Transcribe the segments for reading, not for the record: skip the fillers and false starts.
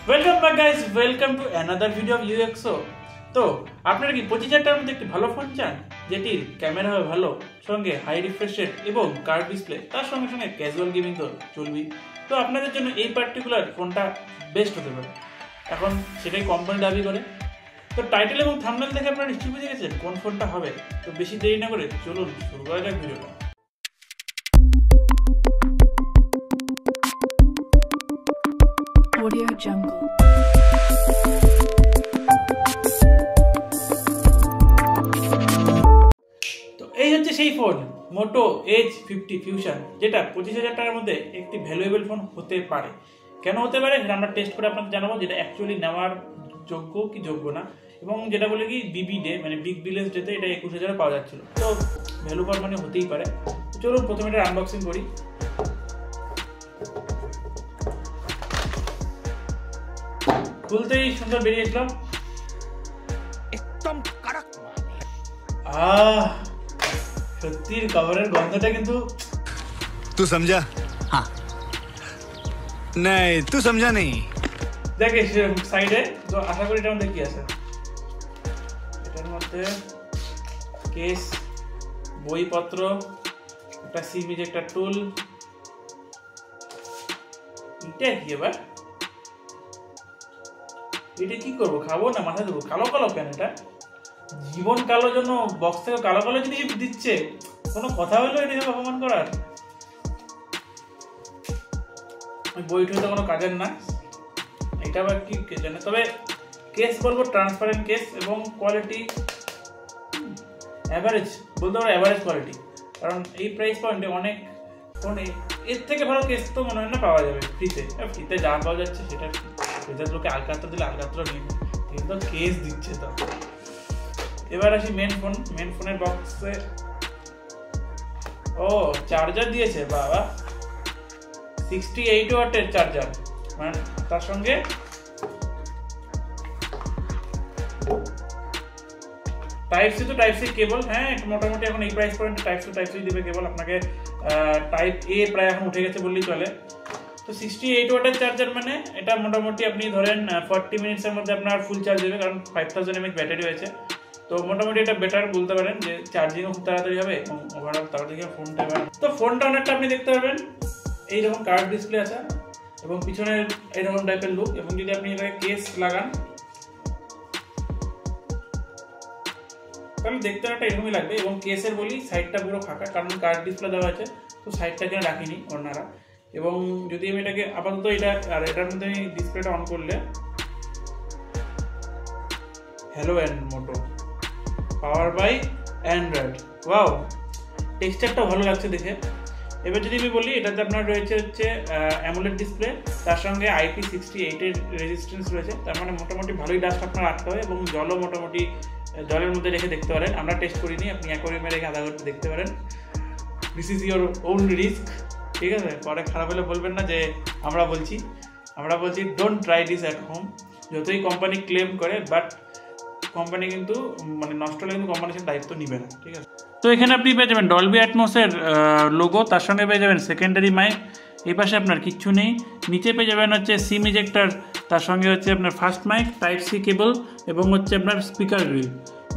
Welcome back guys, welcome to another video of UXO. তো আপনারা কি 25,000 টাকার মধ্যে একটি ভালো ফোন চান, যেটির ক্যামেরা হবে ভালো, সঙ্গে হাই রিফ্রেশ রেট এবং কার্ভ ডিসপ্লে, তার সঙ্গে সঙ্গে ক্যাজুয়াল গেমিং তো চলবেই। তো আপনাদের জন্য এই পার্টিকুলার ফোনটা বেস্ট হতে পারে, এখন সেটাই কোম্পানি দাবি করে। তো টাইটেল এবং থাম্বনেল দেখে আপনারা নিশ্চয়ই বুঝে গেছেন কোন ফোনটা হবে। তো বেশি দেরি না করে চলুন শুরু করা যাক ভিডিওটা। Audio Jungle. তো এই হচ্ছে সেই ফোন মোটো এজ 50 ফিউশন, যেটা 25,000 টাকার মধ্যে একটি ভ্যালুয়েবল ফোন হতে পারে। কেন হতে পারে সেটা আমরা টেস্ট করে আপনাদের জানাবো, যেটা অ্যাকচুয়ালি নেওয়ার যোগ্য কি যোগ্য না। এবং যেটা বলে কি বিবি ডে মানে বিগ বিলিয়ন্স ডেতে এটা 21,000 পাওয়া যাচ্ছিল, তো ভ্যালু ফর মানে হতেই পারে। চলুন প্রথমে এটা আনবক্সিং করি। খুলতেই সুন্দর বেরিয়েছিলাম, एकदम कड़क সত্যির কভারের গন্ধটা কিন্তু। तू समझा? हाँ नहीं तू समझा नहीं। দেখে সাইডে তো আশা করি এটার মধ্যে কি আছে। এটার মধ্যে কেস, বইপত্র, একটা সিম ইজেক্টর টুল। এটা কি এবার? এটা কি করবো, খাবো না মাথা দেবো? কালো কালো কেন এটা? জীবন কালো জন্য বক্স থেকে কালো কালো জিনিস দিচ্ছে, কোনো কথা হলো এটা অপমান করার? বইটা তো কোনো কাজের না, এটা আবার কি জানে। তবে কেস বলবো ট্রান্সপারেন্ট কেস এবং কোয়ালিটি অ্যাভারেজ, বলতে পারো অ্যাভারেজ কোয়ালিটি। কারণ এই প্রাইস পয়েন্টে অনেক ফোনে এর থেকে ভালো কেস তো মনে হয় না পাওয়া যাবে ফ্রিতে। ফ্রিতে যা পাওয়া যাচ্ছে সেটা ফ্রিতে লোকে আলকাত্রা দিলে আলকাত্রা নিয়ে, কিন্তু কেস দিচ্ছে তো। এবার আসি মেন ফোন। মেন ফোনের বক্সে ও চার্জার দিয়েছে, বাবা 68 ওয়াটের চার্জার, মানে তার সঙ্গে type C to type C cable. হ্যাঁ মোটামুটি এখন এই প্রাইস পয়েন্টে টাইপ সি দিবে কেবল আপনাকে। টাইপ এ প্রায় এখন উঠে গেছে বললেই চলে। তো 68 ওয়াটের চার্জার মানে এটা মোটামুটি আপনি ধরেন 40 মিনিটসের মধ্যে আপনার ফুল চার্জ হবে, কারণ 5000 mAh ব্যাটারি হয়েছে। তো মোটামুটি এটা বেটার বলতে পারেন, যে চার্জিংও খুব তাড়াতাড়ি হবে এবং ওভারঅল তাড়াতাড়ি ফোনটা। তো ফোনটা অনেকটা আপনি দেখতে পাবেন এইরকম কার্ভ ডিসপ্লে আছে এবং পিছনের এইরকম টাইপের লুক। এবং যদি আপনি এটাকে কেস লাগান তাহলে দেখতে একটা এরকমই লাগবে। এবং কেসের বলি সাইডটা পুরো ফাঁকা, কারণ কার্ভ ডিসপ্লে দেওয়া আছে, তো সাইডটা এখানে রাখিনি ওনারা। এবং যদি আমি এটাকে আপাতত এটা আর এটার মধ্যে আমি ডিসপ্লেটা অন করলে hello and Moto power by Android, wow টেক্সচারটা ভালো লাগছে দেখে। এবার যদি আমি বলি এটাতে আপনার রয়েছে হচ্ছে অ্যামোলেড ডিসপ্লে, তার সঙ্গে IP68 এর রেজিস্ট্যান্স রয়েছে, তার মানে মোটামুটি ভালোই ডাস্ট আপনার রাখতে হবে। এবং জলও মোটামুটি জলের মধ্যে রেখে দেখতে পারেন, আমরা টেস্ট করিনি, আপনি অ্যাকোয়ারিয়ামে রেখে আধা ঘন্টা দেখতে পারেন। This is your own risk, ঠিক আছে? পরে খারাপ হলে বলবেন না যে আমরা বলছি don't try this at home. যতই কোম্পানি ক্লেম করে, বাট কোম্পানি কিন্তু মানে নষ্ট হলে কিন্তু কোম্পানি সে দায়িত্ব নিবে না, ঠিক আছে? তো এখানে আপনি পেয়ে যাবেন ডলবি অ্যাটমসের লোগো, তার সঙ্গে পেয়ে যাবেন সেকেন্ডারি মাইক। এই পাশে আপনার কিচ্ছু নেই। নিচে পেয়ে যাবেন হচ্ছে সিম ইজেক্টর, তার সঙ্গে হচ্ছে আপনার fast mic, type C cable এবং হচ্ছে আপনার স্পিকার গ্রিল।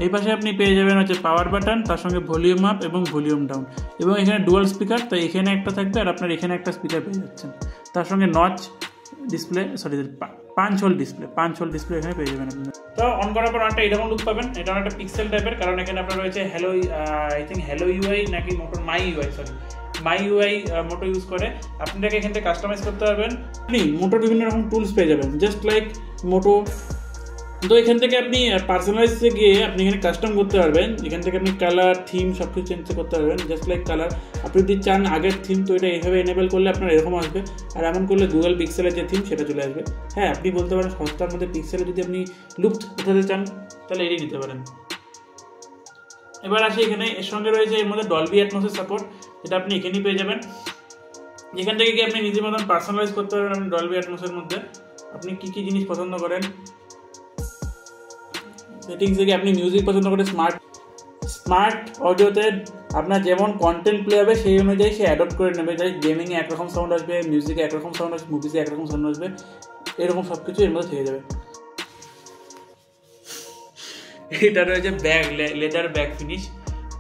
এই পাশে আপনি পেয়ে যাবেন হচ্ছে পাওয়ার বাটন, তার সঙ্গে ভলিউম আপ এবং ভলিউম ডাউন। এবং এখানে ডুয়াল স্পিকার, তো এখানে একটা থাকবে আর আপনার এখানে একটা স্পিকার পেয়ে যাচ্ছেন। তার সঙ্গে নচ ডিসপ্লে, পাঁচ হোল ডিসপ্লে এখানে পেয়ে যাবেন আপনি। তো অন করার পর একটা এরকম লুক পাবেন। এটা অনেকটা পিক্সেল টাইপের, কারণ এখানে আপনার রয়েছে hello I think hello UI নাকি মাই ইউআই মোটো ইউজ করে। আপনি এটাকে এখান থেকে কাস্টমাইজ করতে পারবেন। আপনি মোটোর বিভিন্ন রকম টুলস পেয়ে যাবেন, জাস্ট লাইক মোটো। তো এখান থেকে আপনি পার্সোনালাইজে গিয়ে আপনি এখানে কাস্টম করতে পারবেন। এখান থেকে আপনি কালার, থিম সব কিছু চেঞ্জ করতে পারবেন, জাস্ট লাইক কালার। আপনি যদি চান আগের থিম, তো এটা এইভাবে এনেবল করলে আপনার এরকম আসবে, আর এমন করলে গুগল পিক্সেলের যে থিম সেটা চলে আসবে। হ্যাঁ আপনি বলতে পারেন সস্তার মধ্যে পিক্সেলে যদি আপনি লুক উঠাতে চান তাহলে এটাই নিতে পারেন। এবার আসি এখানে এর সঙ্গে রয়েছে এর মধ্যে ডলবি অ্যাটমসের সাপোর্ট, যেটা আপনি এখানেই পেয়ে যাবেন। এখান থেকে গিয়ে আপনি নিজের মতন পার্সোনালাইজ করতে পারবেন। আপনি ডলবি অ্যাটমসের মধ্যে আপনি কী কী জিনিস পছন্দ করেন, সেটিংস থেকে আপনি মিউজিক পছন্দ করেন, স্মার্ট অডিওতে আপনার যেমন কন্টেন্ট প্লে হবে সেই অনুযায়ী সে অ্যাডপ্ট করে নেবে। যাই গেমিংয়ে একরকম সাউন্ড আসবে, মিউজিকে একরকম সাউন্ড আসবে, মুভিসে একরকম সাউন্ড আসবে। এরকম সব কিছু এর মধ্যে থেকে যাবে। এটা রয়েছে ব্যাগ, লেদার ব্যাগ ফিনিশ।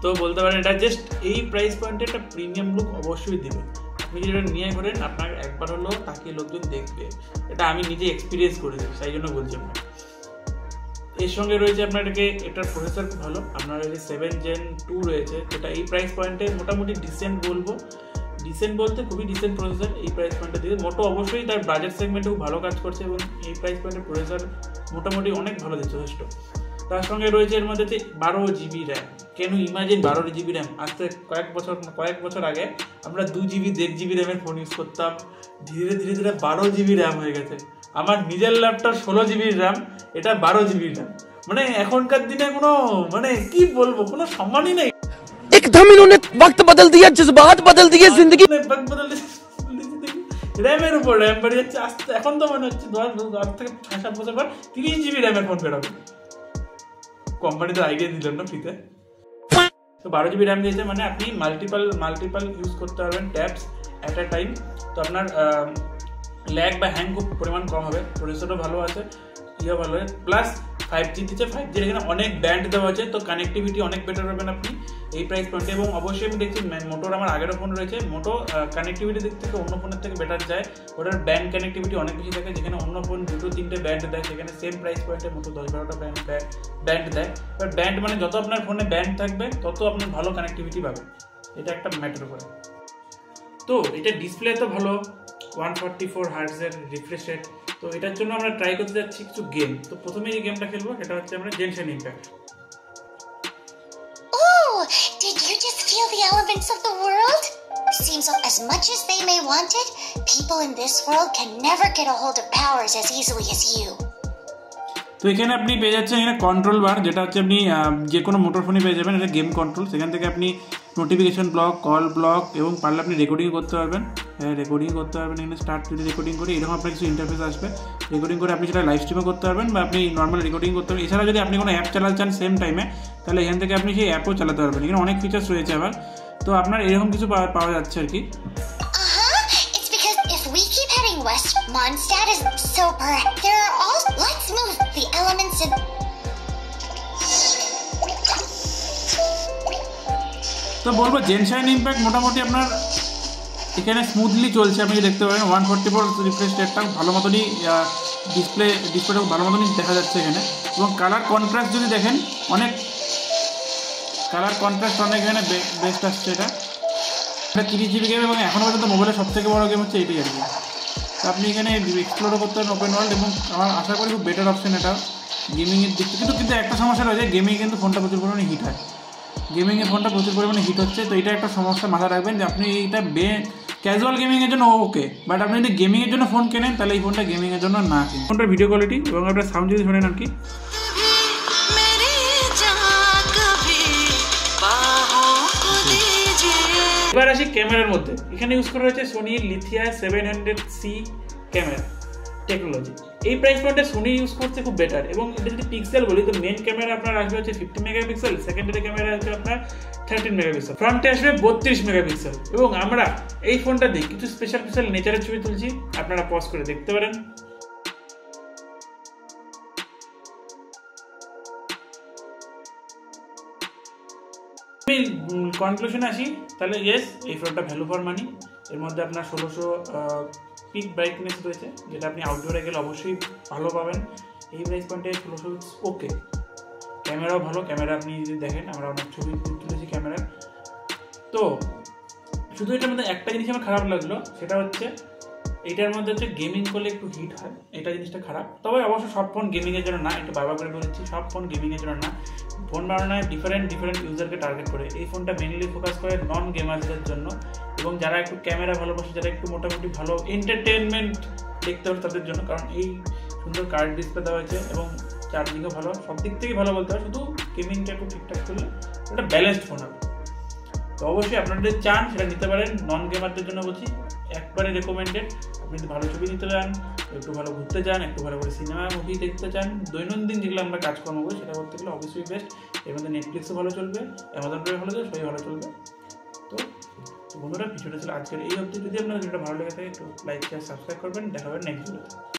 তো বলতে পারেন এটা জাস্ট এই প্রাইস পয়েন্টে একটা প্রিমিয়াম লুক অবশ্যই দেবে। আপনি যদি এটা নিয়ে ঘোরেন আপনার একবার হলেও তাকিয়ে লোকজন দেখবে, এটা আমি নিজে এক্সপিরিয়েন্স করেছি, তাই জন্য বলছি আপনার। এর সঙ্গে রয়েছে আপনার এটার প্রসেসর খুব ভালো, আপনার এই 7 Gen 2 রয়েছে, যেটা এই প্রাইস পয়েন্টে মোটামুটি ডিসেন্ট বলবো, ডিসেন্ট বলতে খুবই ডিসেন্ট প্রসেসর এই প্রাইস পয়েন্টে দিয়ে। মোটো অবশ্যই তার বাজেট সেগমেন্টে খুব ভালো কাজ করছে এবং এই প্রাইস পয়েন্টের প্রসেসর মোটামুটি অনেক ভালো দিচ্ছে যথেষ্ট। তার সঙ্গে রয়েছে এর মধ্যে 12 GB র্যাম। কেন ইমাজিন 12 GB র্যাম? আজকে কয়েক বছর আগে আমরা 2 GB 1.5 GB র্যামের ফোন ইউজ করতাম, ধীরে ধীরে ধীরে 12 GB র্যাম হয়ে গেছে। আমার নিজের ল্যাপটপ 16 GB র্যাম, এটা 12 GB র্যাম। মানে এখনকার দিনে কোনো মানে কি বলবো, কোনো সম্মানই নেই। एकदम इन्होंने वक्त बदल दिया, जज्बात बदल दिए, जिंदगी র্যামের উপর র্যাম বেড়ে যাচ্ছে আস্তে। এখন তো মনে হচ্ছে 10 থেকে 7 বছর পর 30 GB র্যামের ফোন বেরোবে। কোম্পানি তো আইডিয়া দিলেন না ফ্রিতে। তো 12 GB র্যাম দিয়েছে মানে আপনি মাল্টিপাল ইউজ করতে পারবেন ট্যাবস অ্যাট আ টাইম। তো আপনার ল্যাগ বা হ্যাং খুব পরিমাণ কম হবে, প্রসেসরও ভালো আছে, ইয়ে ভালো হবে, প্লাস 5G দিচ্ছে। 5G এখানে অনেক ব্যান্ড দেওয়া আছে, তো কানেক্টিভিটি অনেক বেটার পাবেন আপনি এই প্রাইস পয়েন্টে। এবং অবশ্যই আমি দেখছি মোটোর আমার আগেরও ফোন রয়েছে, মোটো কানেক্টিভিটি দিক থেকে অন্য ফোনের থেকে বেটার যায়, ওটার ব্যান্ড কানেক্টিভিটি অনেক বেশি থাকে। যেখানে অন্য ফোন 2-3টে ব্যান্ড দেয়, সেখানে সেম প্রাইস পয়েন্টে মোটো 10-12টা ব্যান্ড দেয়। বাট ব্যান্ড মানে যত আপনার ফোনে ব্যান্ড থাকবে তত আপনার ভালো কানেক্টিভিটি পাবে, এটা একটা ম্যাটার করে। তো এটা ডিসপ্লে তো ভালো, 144 হার্টজের রিফ্রেশ রেট। তো এটার জন্য আমরা ট্রাই করতে যাচ্ছি কিছু গেম। তো প্রথমে যে গেমটা খেলবো সেটা হচ্ছে আমরা gentian impact. Oh, did you just feel the elements of the world? Seems as much as they may want it, people in this world can never get a hold of powers as easily as you. তো এখানে আপনি পেয়ে যাচ্ছেন এখানে control বার, যেটা হচ্ছে আপনি যে কোনো মোটর ফোনে পেয়ে যাবেন। এটা গেম কন্ট্রোল, সেখান থেকে আপনি নোটিফিকেশন ব্লক, কল ব্লক এবং পারলে আপনি রেকর্ডিং করতে পারবেন। এখানে স্টার্ট যদি রেকর্ডিং করে এরকম আপনার কিছু ইন্টারফেস আসবে, রেকর্ডিং করে আপনি সেটা লাইভ স্ট্রিমও করতে পারবেন বা আপনি নর্মাল রেকর্ডিং করতে পারবেন। এছাড়া যদি আপনি কোনো অ্যাপ চালাতে চান সেম টাইমে, তাহলে এখান থেকে আপনি সেই অ্যাপও চালাতে পারবেন। এখানে অনেক ফিচার্স রয়েছে আবার, তো আপনার এরকম কিছু পাওয়া যাচ্ছে আর কি। It's because if we keep heading west, Mondstadt is so perhaps there are all. Let's move the elements in. তো বলবো জেনশন ইম্প্যাক্ট মোটামুটি আপনার এখানে স্মুথলি চলছে, আপনি দেখতে পারেন 144 রিফ্রেশ রেটটা ভালো মতনই, ডিসপ্লেটা ভালো মতনই দেখা যাচ্ছে এখানে। এবং কালার কন্ট্রাস্ট যদি দেখেন অনেক এখানে বেস্ট আসছে। এটা 30 GB গেম এবং এখনও পর্যন্ত মোবাইলের সবথেকে বড় গেম হচ্ছে এটাই আর কি। তো আপনি এখানে এক্সপ্লোরও করতে পারেন ওপেন ওয়ার্ল্ড, এবং আমার আশা করি খুব বেটার অপশন এটা গেমিংয়ের দিক থেকে। কিন্তু একটা সমস্যা রয়েছে, গেমিংয়ে কিন্তু ফোনটা প্রচুর পরিমাণে হিট হয়, হিট হচ্ছে। তো এটা একটা সমস্যা মাথায় রাখবেন যে আপনি এইটা ক্যাজুয়াল গেমিংয়ের জন্য ওকে, বাট আপনি যদি গেমিংয়ের জন্য ফোন কেনেন তাহলে এই ফোনটা গেমিংয়ের জন্য না। ফোনটার ভিডিও কোয়ালিটি এবং আপনার সাউন্ড যদি শোনেন আর কি। এবার আসি ক্যামেরার মধ্যে। এখানে ইউজ করা হয়েছে সোনি লিথিয়া 700C ক্যামেরা টেকনোলজি। এই প্রাইস পয়েন্টে সোনি ইউজ করছে খুব বেটার। এবং এটা যদি পিক্সেল বলি তো মেন ক্যামেরা আপনার আসবে হচ্ছে 50 মেগাপিক্সেল, সেকেন্ডারি ক্যামেরা আসবে আপনার 13 মেগাপিক্সেল, ফ্রন্টে আসবে 32 মেগাপিক্সেল। এবং আমরা এই ফোনটা দিয়ে কিছু স্পেশাল নেচারের ছবি তুলছি, আপনারা পজ করে দেখতে পারেন। আমি কনক্লুশনে আসি, তাহলে ইয়েস এই ফোনটা ভ্যালু ফর মানি। এর মধ্যে আপনার 1600 পিক ব্রাইটনেস রয়েছে, যেটা আপনি আউটডোরে গেলে অবশ্যই ভালো পাবেন। এই প্রাইস পয়েন্টে 1600 ওকে। ক্যামেরাও ভালো, ক্যামেরা আপনি যদি দেখেন আমরা অনেক ছবি তুলেছি ক্যামেরার। তো শুধু এটার মধ্যে একটা জিনিস আমার খারাপ লাগলো, সেটা হচ্ছে এইটার মধ্যে হচ্ছে গেমিং করলে একটু হিট হয়, এটা জিনিসটা খারাপ। তবে অবশ্য সব ফোন গেমিংয়ের জন্য না, একটু বারবার করে বলেছি, সব ফোন গেমিংয়ের জন্য না। ফোন বানানো ডিফারেন্ট ইউজারকে টার্গেট করে। এই ফোনটা মেনলি ফোকাস করে নন গেমার্সদের জন্য, এবং যারা একটু ক্যামেরা ভালোবাসে, যারা একটু মোটামুটি ভালো এন্টারটেনমেন্ট দেখতে হবে তাদের জন্য। কারণ এই সুন্দর কার্ড ডিসপ্লে দেওয়া হয়েছে এবং চার্জিংও ভালো, সব দিক থেকে ভালো বলতে হয়। শুধু গেমিংটা একটু ঠিকঠাক করলে এটা ব্যালেন্সড ফোন হবে। তো অবশ্যই আপনারা যদি চান সেটা নিতে পারেন। নন গেমারদের জন্য বলছি একবারে রেকমেন্ডেড। আপনি যদি ভালো ছবি নিতে চান, একটু ভালো ঘুরতে চান, একটু ভালো করে সিনেমা মুভি দেখতে চান, দৈনন্দিন যেগুলো আমরা কাজকর্ম করি সেটা করতে গেলে অবশ্যই বেস্ট। এর মধ্যে নেটফ্লিক্সও ভালো চলবে, অ্যামাজন প্রাইম ভালো চলবে, সবই ভালো চলবে। তো বন্ধুরা, ভিডিওটা ছিল আজকের এই অবধি। যদি আপনার ভিডিওটা ভালো লেগে থাকে একটু লাইক শেয়ার সাবস্ক্রাইব করবেন। দেখা হবে নেক্সট ভিডিওতে।